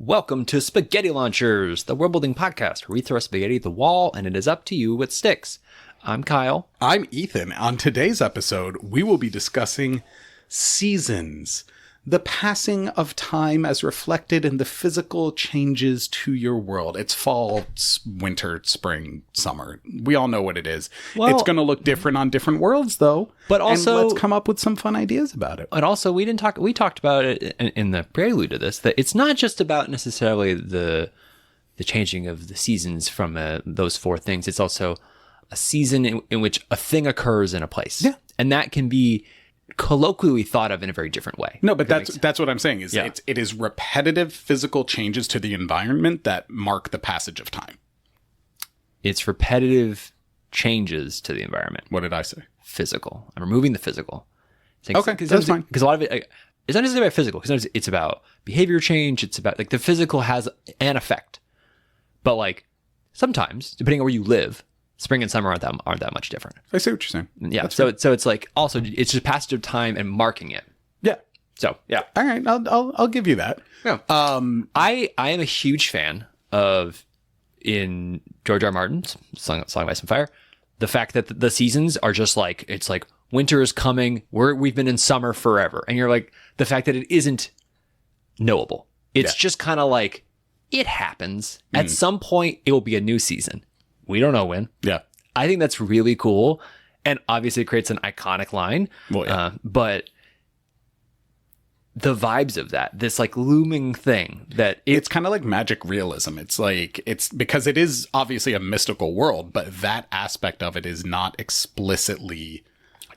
Welcome to Spaghetti Launchers, the world-building podcast where we throw spaghetti at the wall and it is up to you what sticks. I'm Kyle. I'm Ethan. On today's episode, we will be discussing seasons, the passing of time as reflected in the physical changes to your world. It's fall, winter, spring, summer. We all know what it is. Well, it's going to look different on different worlds, though. But also, and let's come up with some fun ideas about it. And also, we talked about it in the prelude to this, that it's not just about necessarily the changing of the seasons from those four things. It's also a season in which a thing occurs in a place. Yeah. And that can be colloquially thought of in a very different way. No, but that's what I'm saying is Yeah. it is repetitive physical changes to the environment that mark the passage of time. It's repetitive changes to the environment. What did I say? Physical. I'm removing the physical. Okay, that's fine. Because a lot of it, it's not necessarily about physical, because it's about behavior change. It's about, like, the physical has an effect. But, like, sometimes, depending on where you live, spring and summer aren't that much different. I see what you're saying. Yeah. That's So it's like, also, it's just passage of time and marking it. Yeah. So, yeah. All right. I'll give you that. Yeah. I am a huge fan of, in George R. R. Martin's Song of Ice and Fire, the fact that the seasons are just like, it's like winter is coming, we've been in summer forever. And you're like, the fact that it isn't knowable. It's just kind of like, it happens. At some point, it will be a new season. We don't know when. Yeah. I think that's really cool. And obviously it creates an iconic line. Well, yeah. But the vibes of that, this like looming thing that It's kind of like magic realism. It's like, it's because it is obviously a mystical world, but that aspect of it is not explicitly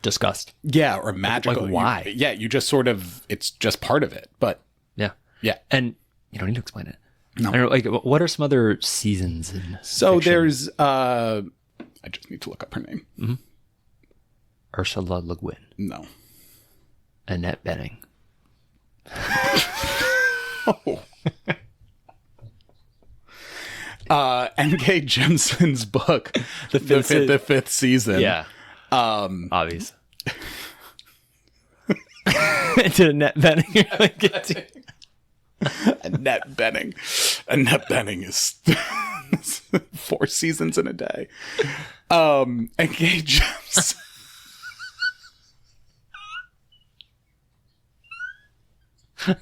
discussed. Yeah. Or magical. Like why? You just sort of, it's just part of it, but Yeah. yeah. And you don't need to explain it. No. I don't know, like, what are some other seasons in So fiction? there's, I just need to look up her name. Mm-hmm. Ursula Le Guin. No. Annette Bening. Oh. N.K. Jemisin's book, the fifth season. Yeah. Obvious. Into Annette Bening. Annette Bening. Annette Bening is 4 seasons in a day. N.K. Jemisin.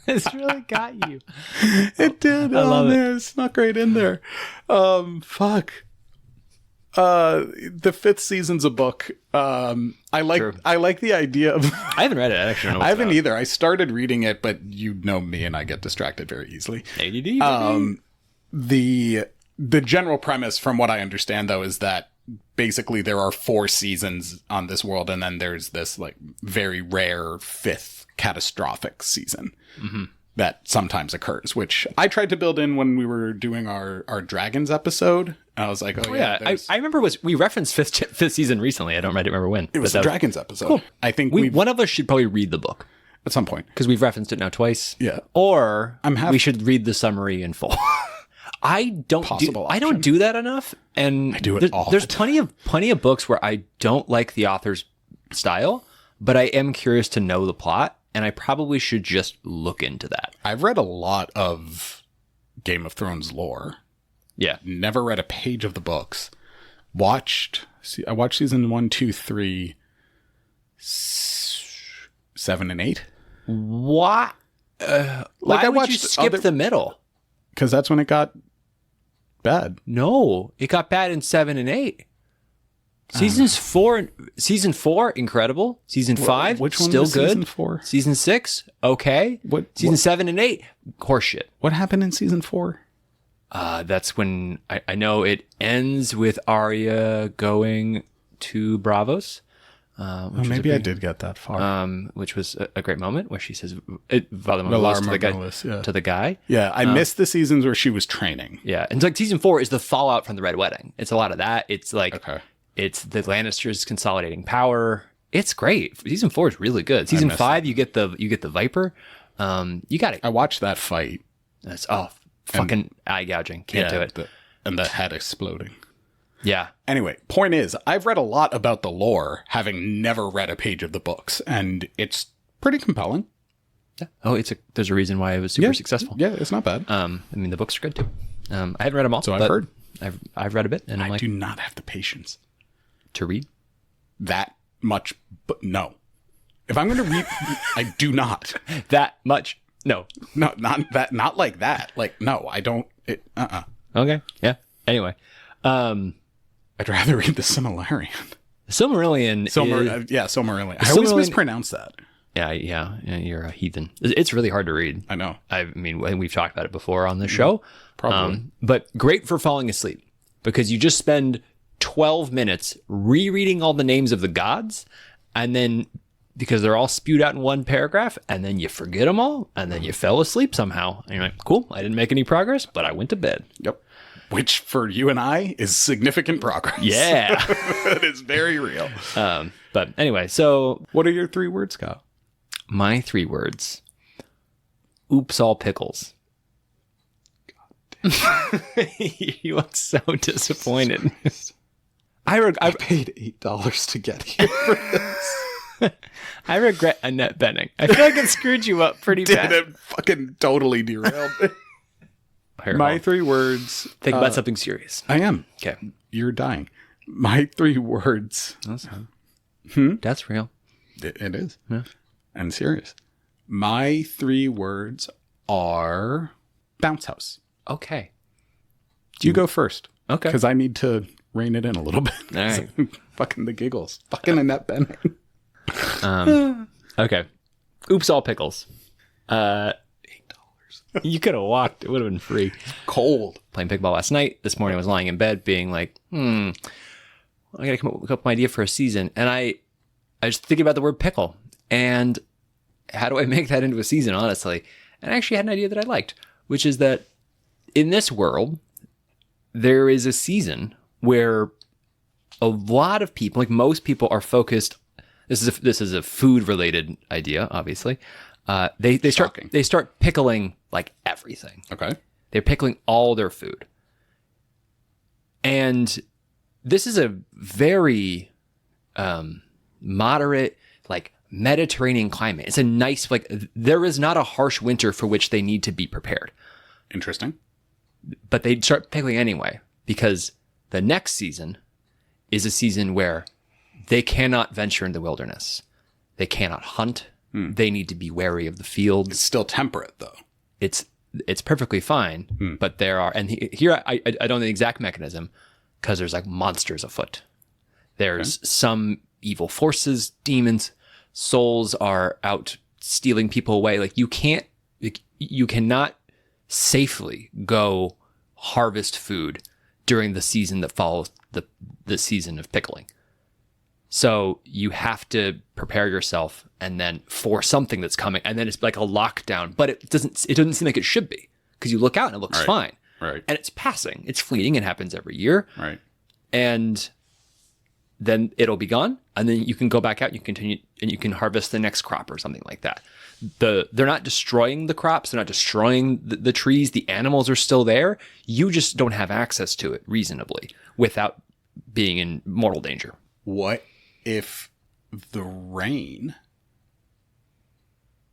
It's really got you. It did. I love it. It snuck right in there. Fuck. The 5th season's a book. I like the idea of. I haven't read it. I actually don't know. I haven't either. I started reading it, but you know me, and I get distracted very easily. ADD. The general premise, from what I understand, though, is that basically there are 4 seasons on this world, and then there's this like very rare 5th catastrophic season that sometimes occurs, which I tried to build in when we were doing our dragons episode. I was like, I remember we referenced fifth season recently. I don't remember when. It was the dragons episode. Cool. I think one of us should probably read the book at some point because we've referenced it now twice. Yeah. Or we should read the summary in full. I don't do that enough, and I do it all. There's plenty of books where I don't like the author's style, but I am curious to know the plot, and I probably should just look into that. I've read a lot of Game of Thrones lore. Yeah. Never read a page of the books. I watched season 1, 2, 3, 7, and 8. What? Why would you skip the middle? Because that's when it got bad. No, it got bad in 7 and 8. Season 4, incredible. Season 5, which one still was good. Season 4? Season 6, okay. Season 7 and 8, horseshit. What happened in season 4? That's when I know it ends with Arya going to Bravos. Maybe I did get that far. Which was a great moment where she says, to the guy. Yeah, I missed the seasons where she was training. Yeah, and like season 4 is the fallout from the Red Wedding. It's a lot of that. It's like, it's the Lannisters consolidating power. It's great. Season 4 is really good. Season 5, you get the Viper. You got it. I watched that fight. That's fucking eye gouging. Can't do it. And the head exploding. Yeah. Anyway, point is, I've read a lot about the lore, having never read a page of the books, and it's pretty compelling. Yeah. Oh, there's a reason why it was super successful. Yeah, it's not bad. I mean, the books are good too. I haven't read them all. So I've heard. I've read a bit, and I'm I like, do not have the patience to read. that much, but no. If I'm going to read, I do not. That much? No. No, not like that. Like, no, I don't. Okay. Yeah. Anyway, I'd rather read the Silmarillion. Silmarillion. Silmarillion. I always mispronounce that. Yeah, you're a heathen. It's really hard to read. I know. I mean, we've talked about it before on the show. Probably. But great for falling asleep because you just spend 12 minutes rereading all the names of the gods, and then because they're all spewed out in one paragraph, and then you forget them all, and then you fell asleep somehow. And you're like, cool, I didn't make any progress, but I went to bed. Yep. Which for you and I is significant progress. Yeah. It is very real. But anyway, so What are your 3 words, Kyle? my 3 words. Oops, all pickles. You look so disappointed. I paid $8 to get here for this. I regret Annette Bening. I feel like it screwed you up pretty bad. It fucking totally derailed me. My 3 words. Think about something serious. I am. Okay. You're dying. My 3 words. That's real. It is. Yeah. And serious. My 3 words are bounce house. Okay. You go first. Okay. Because I need to rein it in a little bit. All right. Fucking the giggles. Fucking Annette Bening. Okay. Oops, all pickles. $8. You could have walked. It would have been free. Cold. Playing pickleball last night. This morning I was lying in bed being like, I got to come up with an idea for a season. And I was thinking about the word pickle. And how do I make that into a season, honestly? And I actually had an idea that I liked, which is that in this world, there is a season where a lot of people, like most people, are focused. This is a food related idea, obviously. They start pickling like everything. Okay. They're pickling all their food, and this is a very moderate, like Mediterranean climate. It's a nice, like there is not a harsh winter for which they need to be prepared. Interesting. But they start pickling anyway because the next season is a season where they cannot venture in the wilderness. They cannot hunt. They need to be wary of the fields. It's still temperate, though. It's perfectly fine, but there are, and here I don't know the exact mechanism because there's like monsters afoot. There's some evil forces, demons, souls are out stealing people away. Like you cannot safely go harvest food during the season that follows the season of pickling. So you have to prepare yourself and then for something that's coming, and then it's like a lockdown, but it doesn't seem like it should be because you look out and it looks fine. Right. And it's passing. It's fleeting. It happens every year. Right. And then it'll be gone. And then you can go back out and you continue and you can harvest the next crop or something like that. They're not destroying the crops. They're not destroying the trees. The animals are still there. You just don't have access to it reasonably without being in mortal danger. What if the rain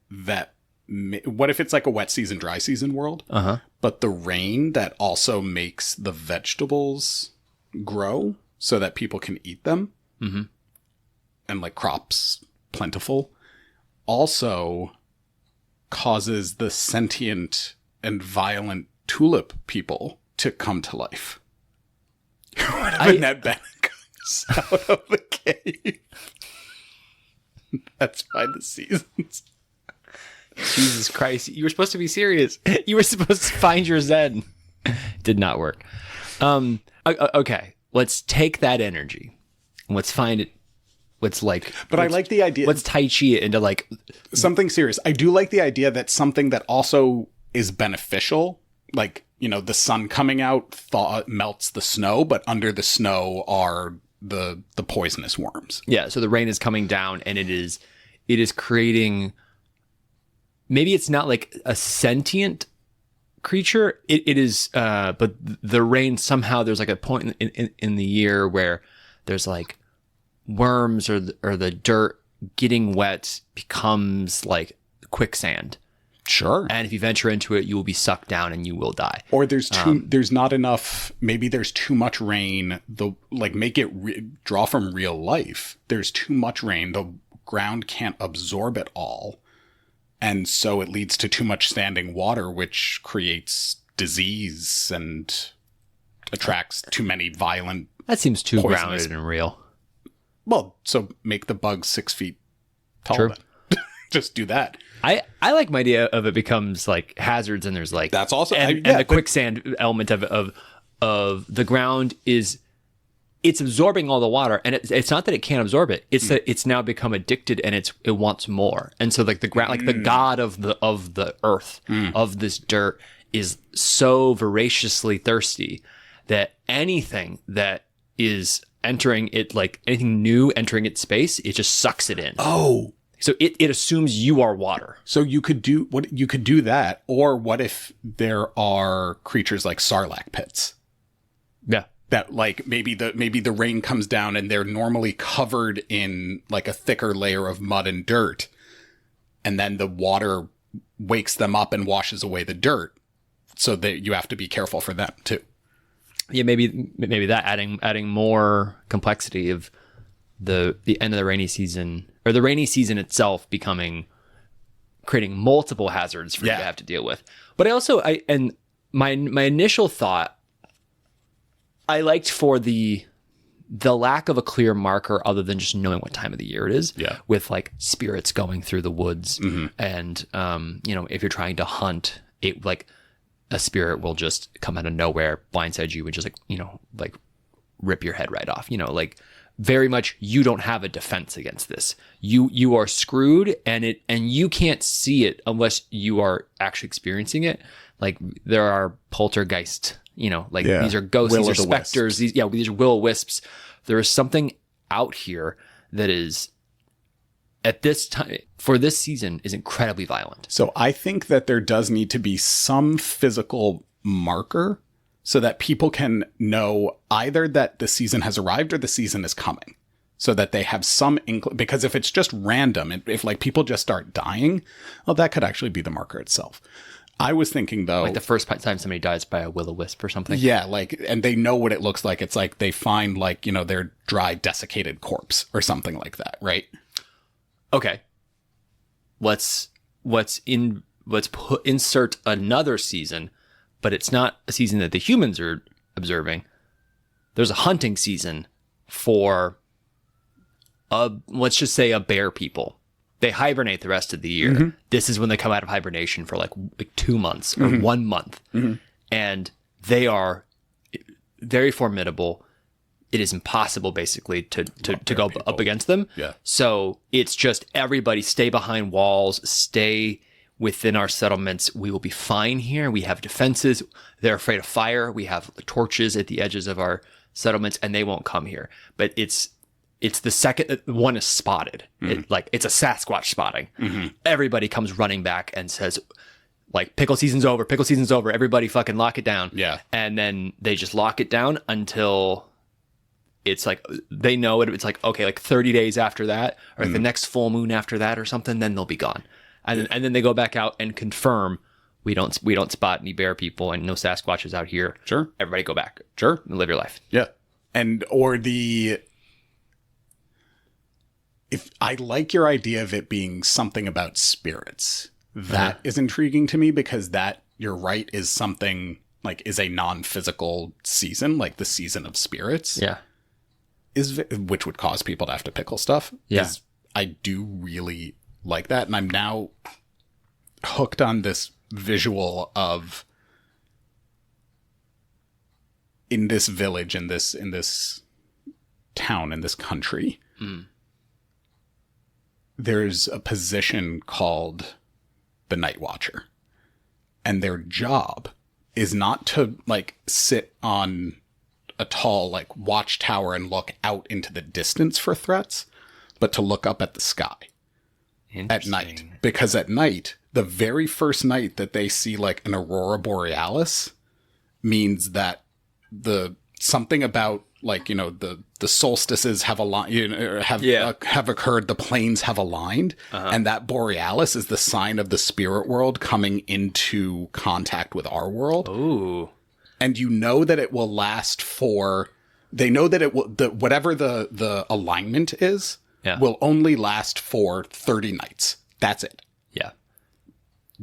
what if it's like a wet season, dry season world? But the rain that also makes the vegetables grow so that people can eat them and like crops plentiful also causes the sentient and violent tulip people to come to life. When that Bening comes out of the cave. That's by the seasons. Jesus Christ. You were supposed to be serious. You were supposed to find your Zen. Did not work. Okay. Let's take that energy. Let's find it. But I like the idea. Let's Tai Chi it into like something serious. I do like the idea that something that also is beneficial, like, you know, the sun coming out melts the snow, but under the snow are the poisonous worms. Yeah. So the rain is coming down and it is creating, maybe it's not like a sentient creature. It is, but the rain somehow there's like a point in the year where there's like worms or the dirt getting wet becomes like quicksand. Sure. And if you venture into it, you will be sucked down and you will die. Or there's not enough, maybe there's too much rain, make it draw from real life. There's too much rain. The ground can't absorb it all. And so it leads to too much standing water, which creates disease and attracts too many violent. That seems too poisonous. grounded and real. Well, so make the bugs 6 feet tall. True. Then. Just do that. I like my idea of it becomes like hazards and there's like That's also and the quicksand element of the ground it's absorbing all the water, and it's not that it can't absorb it, it's that it's now become addicted and it wants more. And so like the ground, like the god of the earth, of this dirt, is so voraciously thirsty that anything that is entering it, like anything new entering its space, it just sucks it in. Oh. So it assumes you are water. So you could do that, or what if there are creatures like sarlacc pits? Yeah. That like maybe the rain comes down and they're normally covered in like a thicker layer of mud and dirt, and then the water wakes them up and washes away the dirt. So that you have to be careful for them too. Yeah, maybe that adding more complexity of the end of the rainy season, or the rainy season itself creating multiple hazards for you to have to deal with. But I also my initial thought, I liked for the lack of a clear marker other than just knowing what time of the year it is. Yeah. With like spirits going through the woods, and if you're trying to hunt, it like a spirit will just come out of nowhere, blindside you, and just like rip your head right off. Like very much you don't have a defense against this. You are screwed, and you can't see it unless you are actually experiencing it. Like there are poltergeist. These are ghosts, these are specters, these are will-o-wisps. There is something out here that is, at this time, for this season, is incredibly violent. So I think that there does need to be some physical marker so that people can know either that the season has arrived or the season is coming. So that they have some because if it's just random, if like people just start dying, well, that could actually be the marker itself. I was thinking, though... Like the first time somebody dies by a will-o-wisp or something? Yeah, and they know what it looks like. It's like they find, their dry, desiccated corpse or something like that, right? Okay. Let's insert another season, but it's not a season that the humans are observing. There's a hunting season for, let's just say, a bear people. They hibernate the rest of the year. Mm-hmm. This is when they come out of hibernation for like 2 months or 1 month. Mm-hmm. And they are very formidable. It is impossible basically to go people up against them. Yeah. So it's just everybody stay behind walls, stay within our settlements. We will be fine here. We have defenses. They're afraid of fire. We have torches at the edges of our settlements, and they won't come here. But it's the second one is spotted. Mm-hmm. It's a Sasquatch spotting. Mm-hmm. Everybody comes running back and says, like, pickle season's over. Everybody fucking lock it down. Yeah. And then they just lock it down until it's like, they know it. It's like, okay, like 30 days after that, or like the next full moon after that or something, then they'll be gone. And then they go back out and confirm we don't spot any bear people and no Sasquatches out here. Sure. Everybody go back. Sure. And live your life. Yeah. If I like your idea of it being something about spirits, that is intriguing to me, because that, you're right, is something is a non-physical season, like the season of spirits. Yeah. Which would cause people to have to pickle stuff. Yeah. I do really like that. And I'm now hooked on this visual of, in this village, in this town, in this country, there's a position called the Night Watcher. And their job is not to sit on a tall watchtower and look out into the distance for threats, but to look up at the sky at night. Because at night, the very first night that they see an aurora borealis means that something about like, the solstices have aligned, Yeah. have occurred, the planes have aligned, and that borealis is the sign of the spirit world coming into contact with our world. Ooh. And you know that it will last for, they know that it will, whatever the alignment is, Yeah. will only last for 30 nights. That's it. Yeah.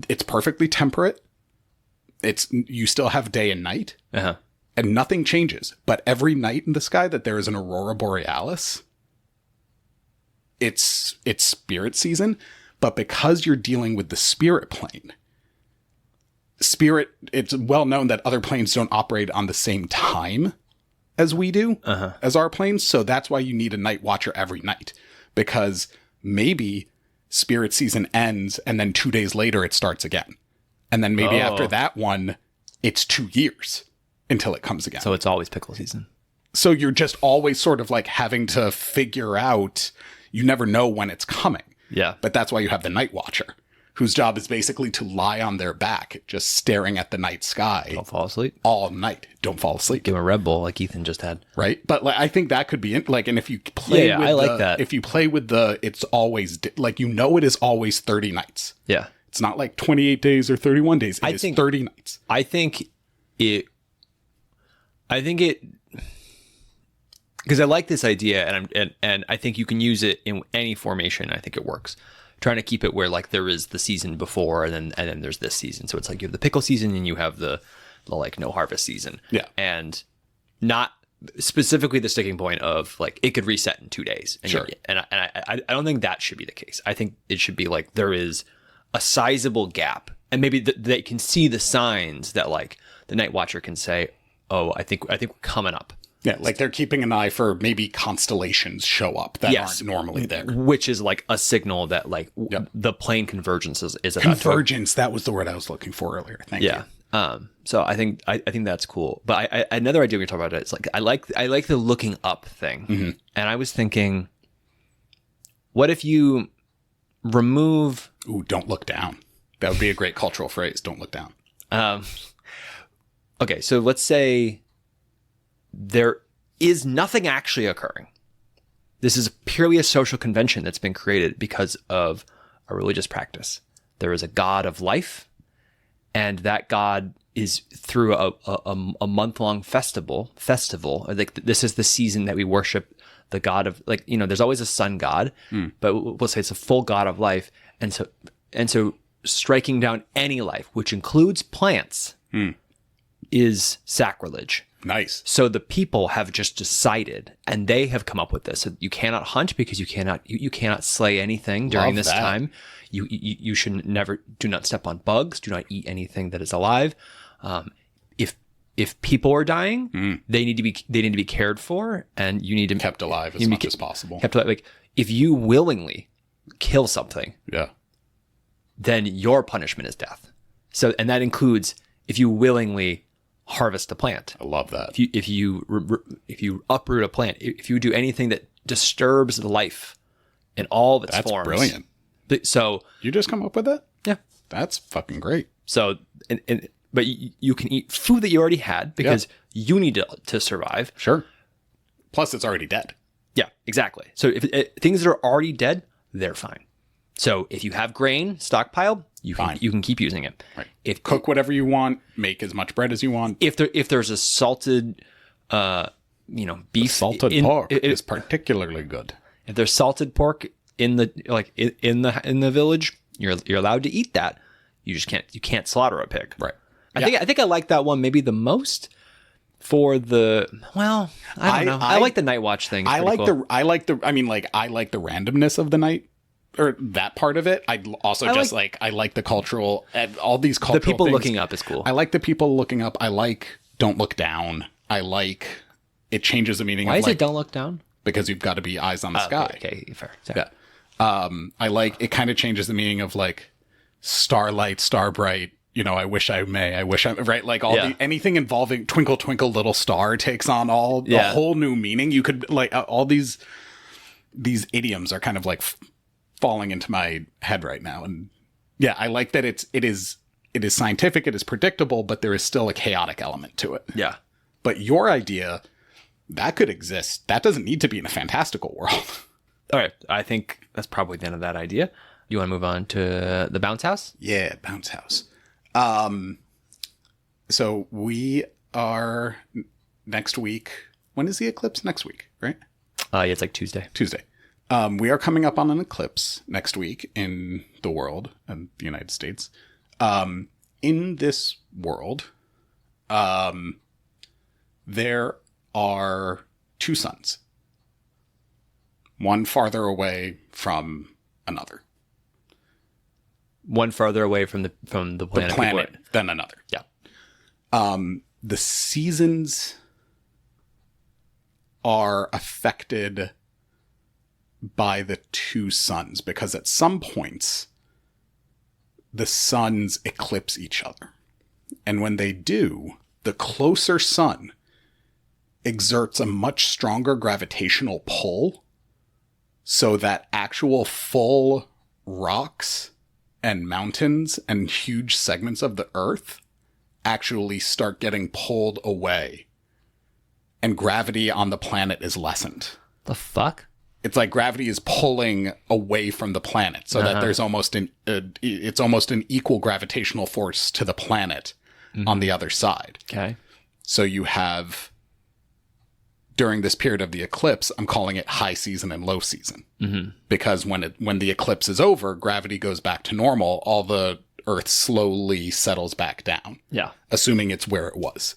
It's perfectly temperate. You still have day and night. Uh-huh. And nothing changes. But every night in the sky that there is an aurora borealis, it's spirit season. But because you're dealing with the spirit plane, it's well known that other planes don't operate on the same time as we do, as our planes. So that's why you need a night watcher every night. Because maybe spirit season ends and then 2 days later it starts again. And then maybe after that one, it's 2 years until it comes again. So it's always pickle season. So you're just always sort of like having to figure out, you never know when it's coming. Yeah. But that's why you have the night watcher, whose job is basically to lie on their back, just staring at the night sky Don't fall asleep. all night. Don't fall asleep. Give him a Red Bull like Ethan just had. Right. But like, I think that could be like, and if you play Yeah, with I like that. If you play with it's always like, it is always 30 nights. Yeah. It's not like 28 days or 31 days. It is 30 nights. I think it, because I like this idea, and I think you can use it in any formation. I think it works. Trying to keep it where like there is the season before, and then there's this season. So it's like you have the pickle season, and you have the like no harvest season. Yeah, and not specifically the sticking point of like it could reset in 2 days. And sure. I don't think that should be the case. I think it should be like there is a sizable gap, and maybe they can see the signs that like the night watcher can say, "Oh, I think we're coming up." Yeah, like they're keeping an eye for maybe constellations show up that aren't normally there. Which is like a signal that like the plane convergence is about convergence. That was the word I was looking for earlier. Thank you. So I think that's cool. But another idea we talk about it is like I like the looking up thing, and I was thinking, what if you remove? Ooh, don't look down. That would be a great cultural phrase. Don't look down. Okay, so let's say there is nothing actually occurring. This is purely a social convention that's been created because of a religious practice. There is a god of life, and that god is through a month-long festival. Like this is the season that we worship the god of, like, there's always a sun god, but we'll say it's a full god of life. And so striking down any life, which includes plants, is sacrilege. Nice. So the people have just decided, and they have come up with this. So you cannot hunt because you cannot slay anything during this time. You should do not step on bugs. Do not eat anything that is alive. If people are dying, they need to be cared for, and you need to kept alive as much as possible. Kept alive. Like if you willingly kill something, then your punishment is death. So, and that includes if you willingly harvest a plant. I love that. If you uproot a plant, if you do anything that disturbs the life in all of its forms. That's brilliant. So you just come up with that? Yeah. That's fucking great. So, but you can eat food that you already had because you need to survive. Sure. Plus, it's already dead. Yeah, exactly. So if things that are already dead, they're fine. So if you have grain stockpiled, you can keep using it. Right. Cook whatever you want, make as much bread as you want. If there's a salted, beef, salted pork is particularly good. If there's salted pork in the village, you're allowed to eat that. You just can't slaughter a pig. Right. I think I like that one maybe the most. For the I don't know. I like the night watch thing. I like the randomness of the night, or that part of it. I like the cultural and all these cultural the people things. Looking up is cool. I like the people looking up. I like don't look down. I like it changes the meaning. Why of is it don't look down? Because you've got to be eyes on the sky. Okay, fair. Yeah. I like it. Kind of changes the meaning of like starlight, star bright. I wish I may. I wish I'm right. Like anything involving twinkle, twinkle, little star takes on a whole new meaning. You could like all these idioms are kind of like falling into my head right now. And yeah, I like that it is scientific. It is predictable, but there is still a chaotic element to it. Yeah. But your idea that could exist. That doesn't need to be in a fantastical world. All right. I think that's probably the end of that idea. You want to move on to the bounce house? Yeah, bounce house. So we are next week. When is the eclipse? Next week, right? Yeah, it's like Tuesday. We are coming up on an eclipse next week in the world and the United States. In this world, there are two suns. One farther away from another. One farther away from the planet. The planet than another. Yeah. The seasons are affected by the two suns because at some points the suns eclipse each other. And when they do, the closer sun exerts a much stronger gravitational pull so that actual full rocks and mountains and huge segments of the earth actually start getting pulled away and gravity on the planet is lessened. The fuck? It's like gravity is pulling away from the planet so that there's almost it's almost an equal gravitational force to the planet on the other side. Okay. So you have, during this period of the eclipse, I'm calling it high season and low season. Because when the eclipse is over, gravity goes back to normal, all the Earth slowly settles back down. Yeah. Assuming it's where it was.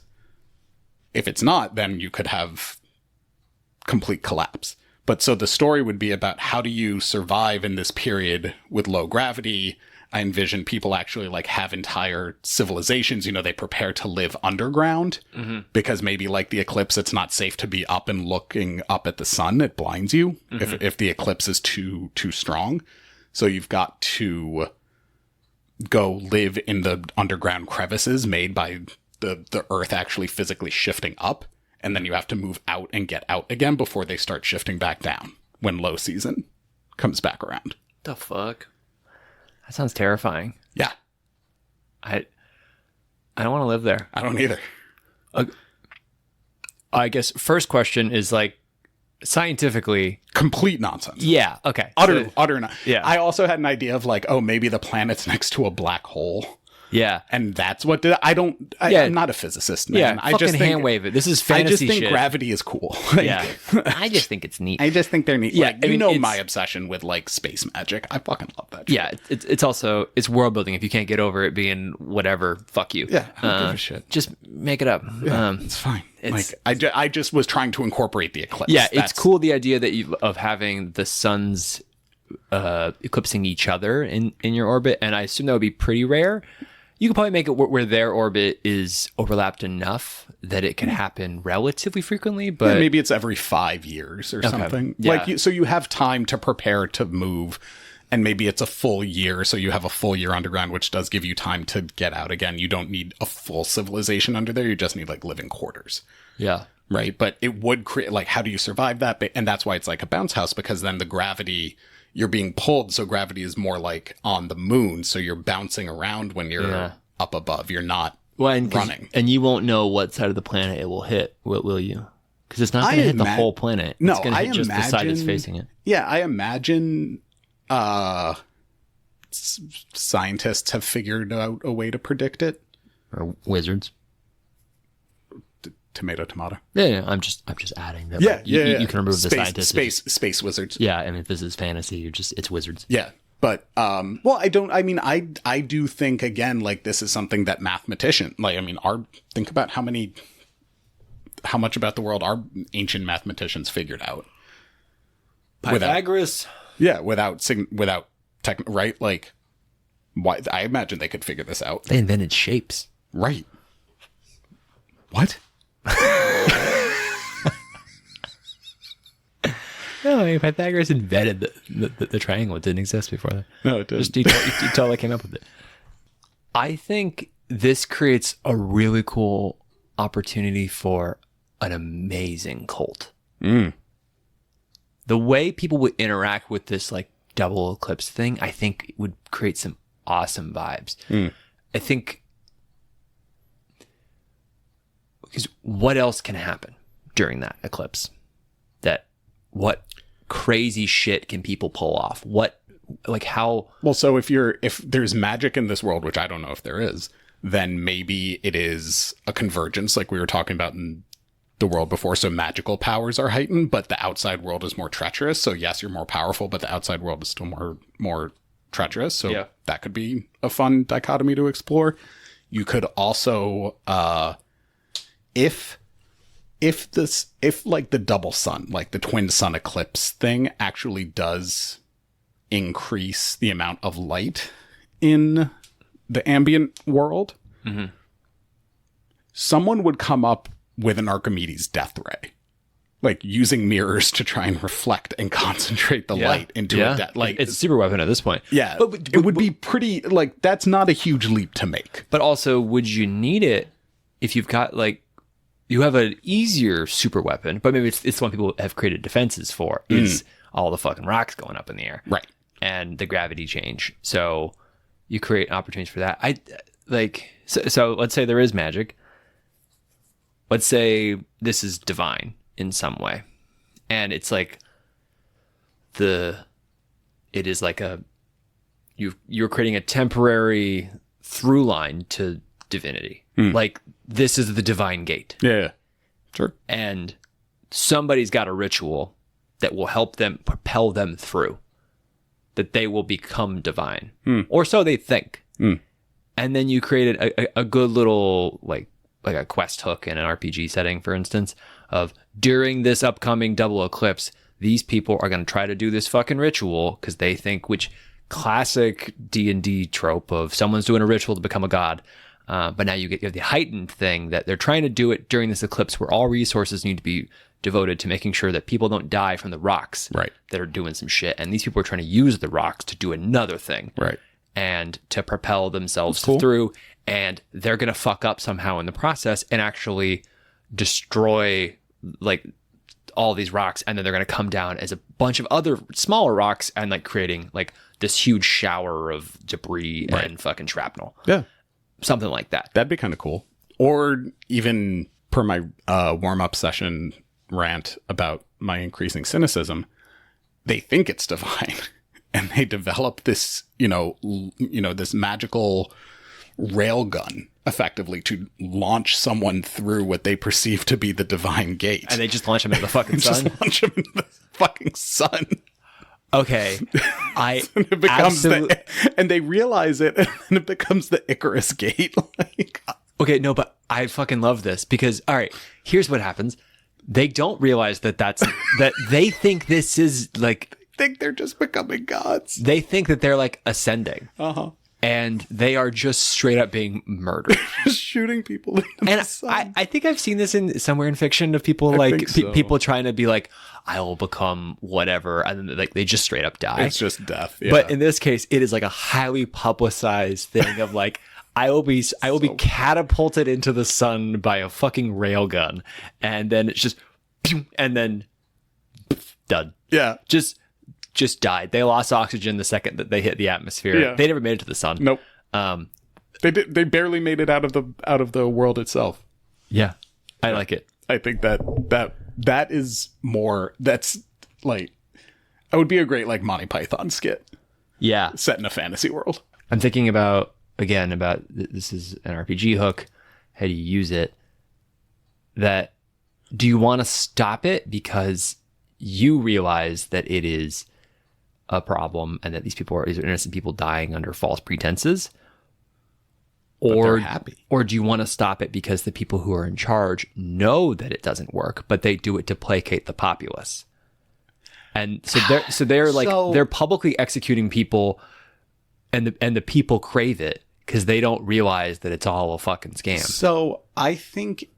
If it's not, then you could have complete collapse. But so the story would be about how do you survive in this period with low gravity. I envision people actually like have entire civilizations, they prepare to live underground because maybe like the eclipse, it's not safe to be up and looking up at the sun. It blinds you if the eclipse is too strong. So you've got to go live in the underground crevices made by the earth actually physically shifting up. And then you have to move out and get out again before they start shifting back down when low season comes back around. The fuck? That sounds terrifying. Yeah. I don't want to live there. I don't either. I guess first question is like scientifically. Complete nonsense. Yeah. Okay. Utter nonsense. Yeah. I also had an idea of like, oh, maybe the planet's next to a black hole. Yeah. And that's what did I'm not a physicist, man. Yeah, I just think hand wave it. This is fantasy I just think shit. Gravity is cool. Yeah. I just think it's neat. I just think they're neat. Yeah, Like, I mean, my obsession with like space magic. I fucking love that shit. Yeah, it's also world building. If you can't get over it being whatever, fuck you. Yeah, I don't give a shit. Just make it up. Yeah, it's fine. I just was trying to incorporate the eclipse. Yeah, it's cool the idea that of having the suns eclipsing each other in your orbit, and I assume that would be pretty rare. You could probably make it where their orbit is overlapped enough that it can happen relatively frequently, but maybe it's every 5 years or something. Yeah. So you have time to prepare to move, and maybe it's a full year, so you have a full year underground, which does give you time to get out again. You don't need a full civilization under there. You just need like living quarters. Yeah. Right. But it would create like, how do you survive that? And that's why it's like a bounce house, because then the gravity, you're being pulled. So gravity is more like on the moon. So you're bouncing around when you're up above. You're not running. And you won't know what side of the planet it will hit, will you? Because it's not going to hit the whole planet. No, it's going to hit just the side that's facing it. Yeah, I imagine scientists have figured out a way to predict it. Or wizards. Tomato. Yeah, I'm just adding that. You can remove the scientists. Space wizards. Yeah, and if this is fantasy, it's wizards. Yeah. But, I do think, again, like, this is something that think about how much about the world our ancient mathematicians figured out. Pythagoras. Without right? Like, why? I imagine they could figure this out. They invented shapes. Right. What? No, Pythagoras invented the triangle. It didn't exist before that. No, it didn't. Just you totally came up with it. I think this creates a really cool opportunity for an amazing cult. The way people would interact with this like double eclipse thing, I think would create some awesome vibes. I think because what else can happen? during that eclipse. That what crazy shit can people pull off? What, like, how? Well, so if there's magic in this world, which I don't know if there is, then maybe it is a convergence like we were talking about in the world before. So magical powers are heightened, but the outside world is more treacherous. So yes, you're more powerful, but the outside world is still more treacherous. So that could be a fun dichotomy to explore. You could also, if like the double sun, like the twin sun eclipse thing actually does increase the amount of light in the ambient world, someone would come up with an Archimedes death ray, like using mirrors to try and reflect and concentrate the light into a death. Like, it's a super weapon at this point. Yeah, but it would be pretty, like, that's not a huge leap to make. But also, would you need it if you've got, like, you have an easier super weapon, but maybe it's the one people have created defenses for, is all the fucking rocks going up in the air. Right. And the gravity change. So you create opportunities for that. So let's say there is magic. Let's say this is divine in some way. And it's like it is like you're creating a temporary through line to divinity. Like, this is the divine gate. Yeah. Sure. And somebody's got a ritual that will help them propel them through, that they will become divine, or so they think. And then you created a good little, like a quest hook in an RPG setting, for instance, of during this upcoming double eclipse, these people are going to try to do this fucking ritual because they think, which classic D&D trope of someone's doing a ritual to become a god. But now you have the heightened thing that they're trying to do it during this eclipse where all resources need to be devoted to making sure that people don't die from the rocks that are doing some shit. And these people are trying to use the rocks to do another thing. Right. And to propel themselves through. And they're going to fuck up somehow in the process and actually destroy, like, all these rocks. And then they're going to come down as a bunch of other smaller rocks and, like, creating, like, this huge shower of debris and fucking shrapnel. Yeah. Something like that. That'd be kind of cool. Or even per my warm-up session rant about my increasing cynicism, they think it's divine and they develop this, this magical railgun effectively to launch someone through what they perceive to be the divine gate. And they just launch them into the fucking sun. Just launch them into the fucking sun. Okay. And it becomes and they realize it, and it becomes the Icarus gate. Like, okay, no, but I fucking love this because, all right, here's what happens. They don't realize that they think this is like, think they're just becoming gods. They think that they're like ascending. And they are just straight up being murdered. Just shooting people into the sun. I think I've seen this somewhere in fiction of people people trying to be like, I will become whatever, and then they just straight up die. It's just death. Yeah. But in this case, it is like a highly publicized thing of like, I will be catapulted into the sun by a fucking railgun, and then it's just, and then done. Yeah. Just died. They lost oxygen the second that they hit the atmosphere. Yeah. They never made it to the sun. Nope. They barely made it out of the world itself. Yeah. I like it. I think that is more, that's like, it would be a great like Monty Python skit. Yeah. Set in a fantasy world. I'm thinking about this is an RPG hook. How do you use it? That, do you want to stop it because you realize that it is a problem and that these are innocent people dying under false pretenses? Or happy. Or do you want to stop it because the people who are in charge know that it doesn't work, but they do it to placate the populace? And so they're publicly executing people, and the people crave it because they don't realize that it's all a fucking scam. So I think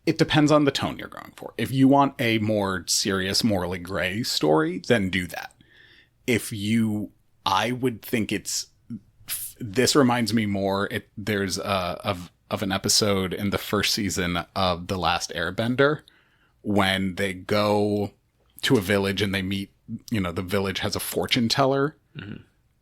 it depends on the tone you're going for. If you want a more serious, morally gray story, then do that. I would think this reminds me more, there's of an episode in the first season of The Last Airbender when they go to a village and they meet, the village has a fortune teller,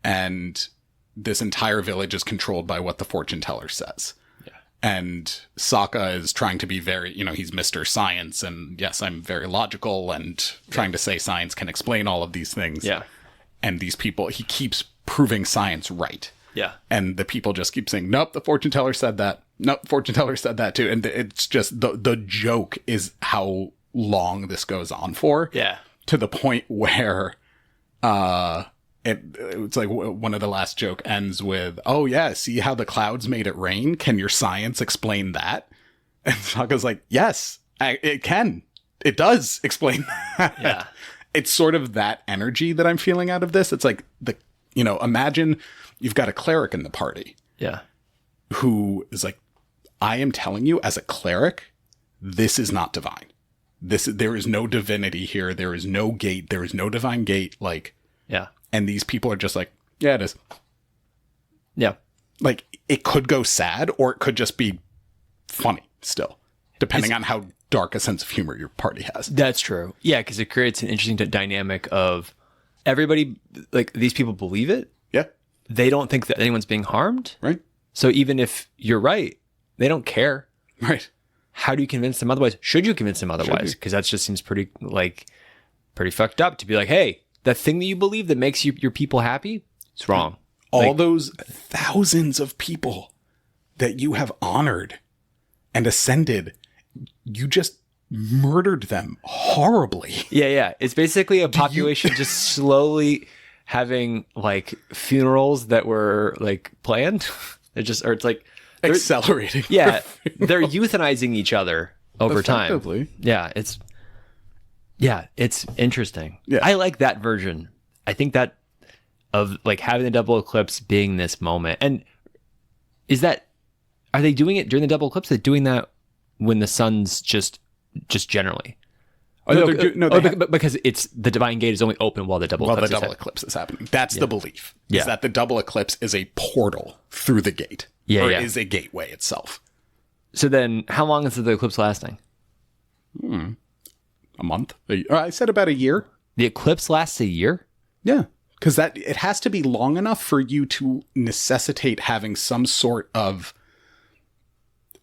and this entire village is controlled by what the fortune teller says. Yeah. And Sokka is trying to be very, he's Mr. Science. And yes, I'm very logical and trying to say science can explain all of these things. Yeah. And these people, he keeps proving science right. Yeah. And the people just keep saying, nope, the fortune teller said that. Nope, fortune teller said that too. And it's just the joke is how long this goes on for. Yeah. To the point where it's like one of the last joke ends with, oh yeah, see how the clouds made it rain? Can your science explain that? And Sokka's like, yes, it can. It does explain that. Yeah. It's sort of that energy that I'm feeling out of this. It's like imagine you've got a cleric in the party. Yeah. Who is like, I am telling you as a cleric, this is not divine. There is no divinity here. There is no gate. There is no divine gate. Like, yeah. And these people are just like, yeah, it is. Yeah. Like, it could go sad or it could just be funny still, depending on how dark a sense of humor your party has. That's true. Yeah, because it creates an interesting dynamic of everybody, like, these people believe it. Yeah. They don't think that anyone's being harmed. Right. So even if you're right, they don't care. Right. How do you convince them otherwise? Should you convince them otherwise? Because that just seems pretty fucked up to be like, hey, the thing that you believe that makes your people happy, it's wrong. All those thousands of people that you have honored and ascended, you just murdered them horribly. Yeah. It's basically a population just slowly having like funerals that were like planned. It's like accelerating. Yeah, they're euthanizing each other over time. Yeah, it's interesting. Yeah. I like that version. I think that of like having the double eclipse being this moment. And are they doing it during the double eclipse? Are they doing that when the sun's just generally? Because it's the divine gate is only open while the double eclipse is happening. That's the belief. Is that the double eclipse is a portal through the gate. Is a gateway itself. So then how long is the eclipse lasting? A month. I said about a year. The eclipse lasts a year? Yeah. Because it has to be long enough for you to necessitate having some sort of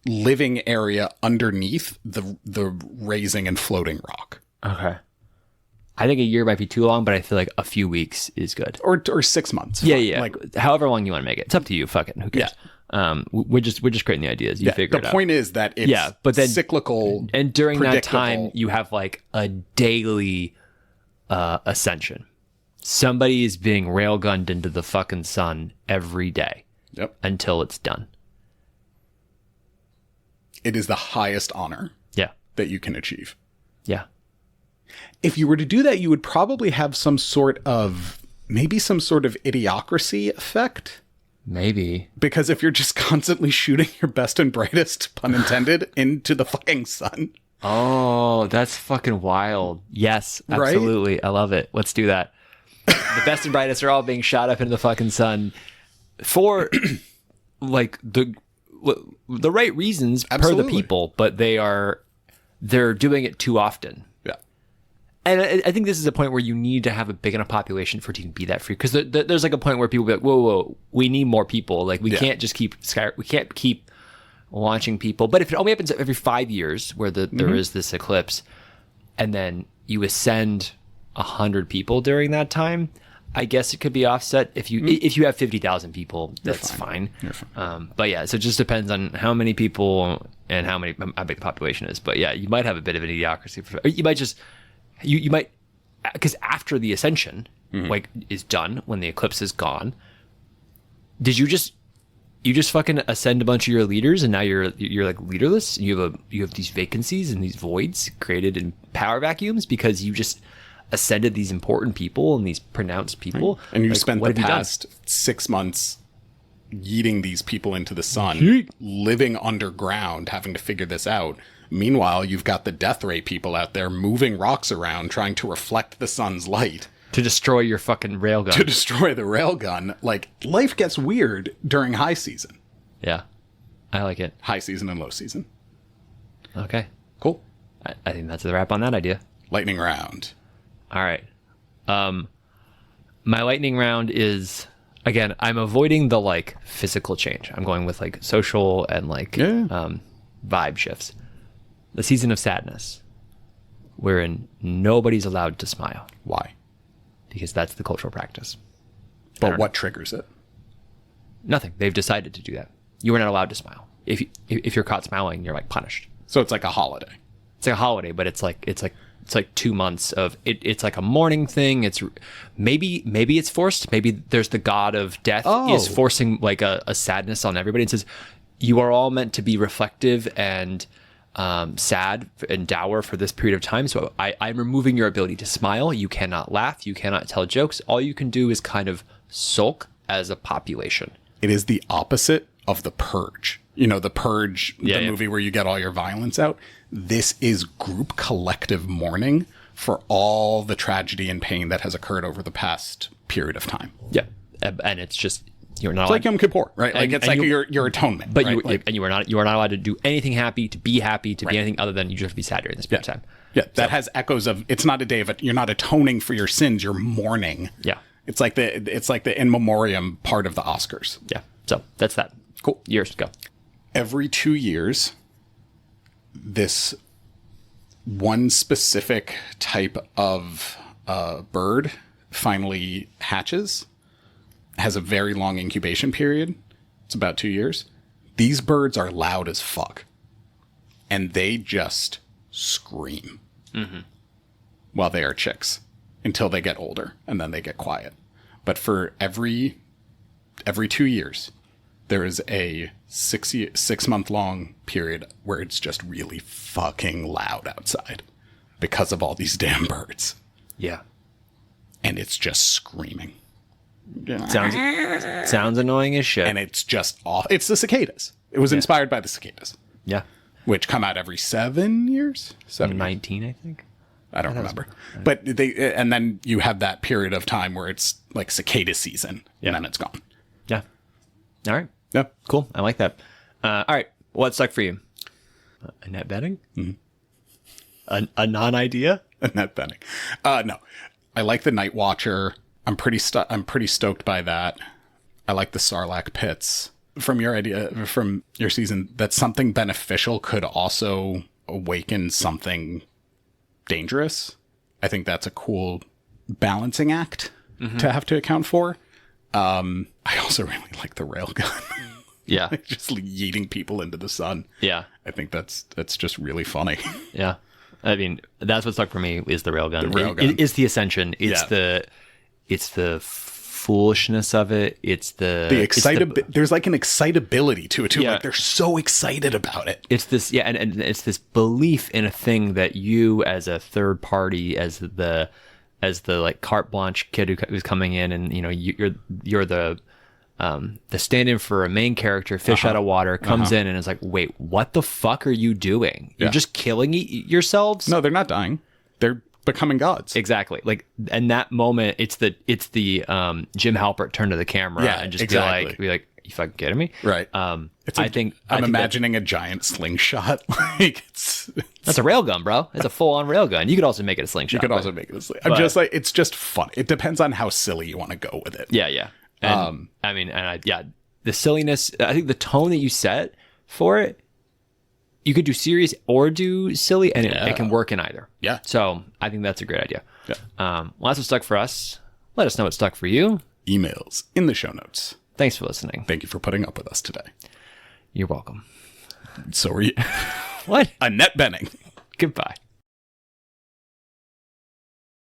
living area underneath the raising and floating rock. Okay. I think a year might be too long, but I feel like a few weeks is good. Or 6 months. Yeah. Like however long you want to make it. It's up to you. Fuck it. Who cares? Yeah. We're just creating the ideas. You figure it out. The point is that it's but then, cyclical. And during that time, you have like a daily ascension. Somebody is being railgunned into the fucking sun every day. Yep. Until it's done. It is the highest honor. Yeah. That you can achieve. Yeah. If you were to do that, you would probably have some sort of idiocracy effect. Maybe. Because if you're just constantly shooting your best and brightest, pun intended, into the fucking sun. Oh, that's fucking wild. Yes, absolutely. Right? I love it. Let's do that. The best and brightest are all being shot up into the fucking sun for like the right reasons per the people, but they're doing it too often. Yeah. And I think this is a point where you need to have a big enough population for it to be that free. Because there's like a point where people be like, whoa, we need more people. Like we can't just keep launching people. But if it only happens every 5 years where there is this eclipse and then you ascend 100 people during that time, I guess it could be offset. If you have 50,000 people, that's fine. You're fine. But yeah, so it just depends on how many people and how big the population is. But yeah, you might have a bit of an idiocracy. You might just, you might, because after the ascension like is done, when the eclipse is gone, did you just fucking ascend a bunch of your leaders and now you're like leaderless? You have these vacancies and these voids created in power vacuums because you just ascended these important people and these pronounced people. Right. And you spent the past 6 months yeeting these people into the sun, living underground, having to figure this out. Meanwhile, you've got the death ray people out there moving rocks around, trying to reflect the sun's light. To destroy your fucking railgun. To destroy the railgun. Like, life gets weird during high season. Yeah. I like it. High season and low season. Okay. Cool. I think that's a wrap on that idea. Lightning round. All right. My lightning round is again, I'm avoiding the like physical change. I'm going with like social and like vibe shifts. The season of sadness, wherein nobody's allowed to smile. Why? Because that's the cultural practice. But what triggers it? Nothing. They've decided to do that. You are not allowed to smile. If you're caught smiling, you're like punished. So it's like a holiday. It's like a holiday, but it's like 2 months of it. It's like a mourning thing. It's maybe it's forced. Maybe there's the god of death is forcing like a sadness on everybody. It says you are all meant to be reflective and sad and dour for this period of time. So I'm removing your ability to smile. You cannot laugh. You cannot tell jokes. All you can do is kind of sulk as a population. It is the opposite of The Purge. You know, The Purge, the movie where you get all your violence out. This is group collective mourning for all the tragedy and pain that has occurred over the past period of time. Yeah. And it's just, you're not It's like Yom Kippur, right? Like it's like your atonement. But right? you are not allowed to do anything happy, to be anything other than you just have to be sad during this period of time. Yeah, that has echoes of, it's not a day of it. You're not atoning for your sins, you're mourning. Yeah. It's like the in memoriam part of the Oscars. Yeah. So that's that. Cool. Years to go. Every 2 years, this one specific type of bird finally hatches, has a very long incubation period. It's about 2 years. These birds are loud as fuck. And they just scream while they are chicks until they get older, and then they get quiet. But for every 2 years, there is a 6-month long period where it's just really fucking loud outside because of all these damn birds. Yeah. And it's just screaming. Sounds annoying as shit. And it's just off. It's the cicadas. It was inspired by the cicadas. Yeah. Which come out every 7 years? 19, I think. I don't remember. But and then you have that period of time where it's like cicada season, and then it's gone. Yeah. All right. Yeah. Cool. I like that. All right. What stuck for you? Annette Bening? Mm-hmm. A non-idea? Annette Bening. No. I like the Night Watcher. I'm pretty stoked by that. I like the Sarlacc pits. From your season, that something beneficial could also awaken something dangerous. I think that's a cool balancing act to have to account for. I also really like the railgun. Yeah. Like just yeeting people into the sun. Yeah. I think that's just really funny. Yeah. I mean, that's what stuck for me is the railgun. The railgun. It's the ascension. It's the foolishness of it. It's the there's like an excitability to it too. Yeah. Like they're so excited about it. It's this, and it's this belief in a thing that you as a third party, as the like carte blanche kid who's coming in, and you know you're the stand-in for a main character, fish out of water, comes in and is like, wait, what the fuck are you doing? You're just killing yourselves? No, they're not dying. They're becoming gods. Exactly. Like, and that moment, it's the Jim Halpert turn to the camera and just be like, you fucking kidding me? Right. I think imagining a giant slingshot. Like that's a railgun, bro. It's a full-on railgun. You could also make it a slingshot. You could also make it a slingshot. I'm just like, it's just fun. It depends on how silly you want to go with it. Yeah, yeah. And, the silliness. I think the tone that you set for it, you could do serious or do silly, and it can work in either. Yeah. So I think that's a great idea. Yeah. Well, that's what stuck for us. Let us know what stuck for you. Emails in the show notes. Thanks for listening. Thank you for putting up with us today. You're welcome. So are you. What? Annette Bening. Goodbye.